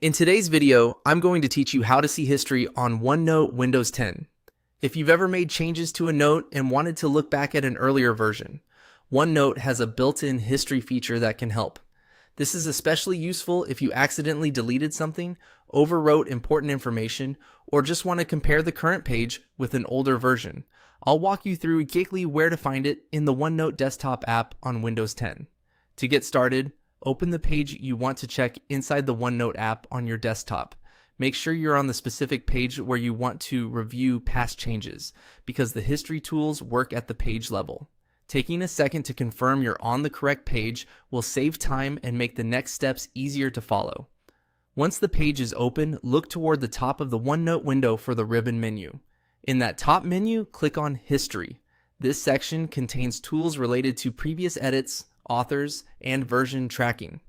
In today's video, I'm going to teach you how to see history on OneNote Windows 10. If you've ever made changes to a note and wanted to look back at an earlier version, OneNote has a built-in history feature that can help. This is especially useful if you accidentally deleted something, overwrote important information, or just want to compare the current page with an older version. I'll walk you through exactly where to find it in the OneNote desktop app on Windows 10. To get started, open the page you want to check inside the OneNote app on your desktop. Make sure you're on the specific page where you want to review past changes, because the history tools work at the page level. Taking a second to confirm you're on the correct page will save time and make the next steps easier to follow. Once the page is open, look toward the top of the OneNote window for the ribbon menu. In that top menu, click on History. This section contains tools related to previous edits, authors, and version tracking.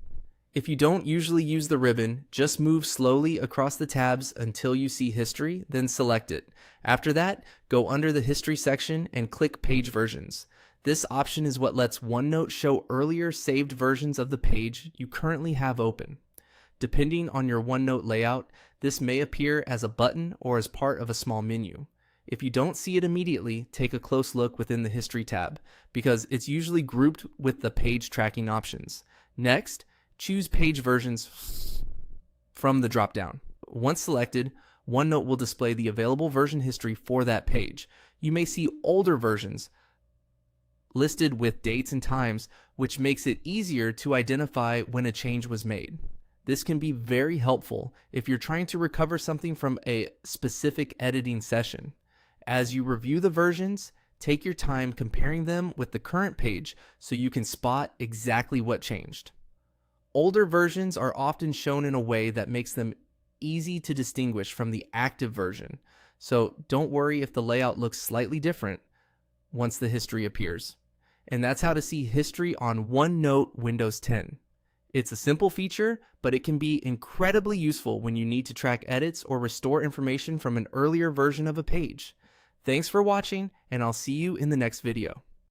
If you don't usually use the ribbon, just move slowly across the tabs until you see History, then select it. After that, go under the History section and click Page Versions. This option is what lets OneNote show earlier saved versions of the page you currently have open. Depending on your OneNote layout, this may appear as a button or as part of a small menu. If you don't see it immediately, take a close look within the History tab, because it's usually grouped with the page tracking options. Next, choose Page Versions from the drop-down. Once selected, OneNote will display the available version history for that page. You may see older versions listed with dates and times, which makes it easier to identify when a change was made. This can be very helpful if you're trying to recover something from a specific editing session. As you review the versions, take your time comparing them with the current page so you can spot exactly what changed. Older versions are often shown in a way that makes them easy to distinguish from the active version, so don't worry if the layout looks slightly different once the history appears. And that's how to see history on OneNote Windows 10. It's a simple feature, but it can be incredibly useful when you need to track edits or restore information from an earlier version of a page. Thanks for watching, and I'll see you in the next video.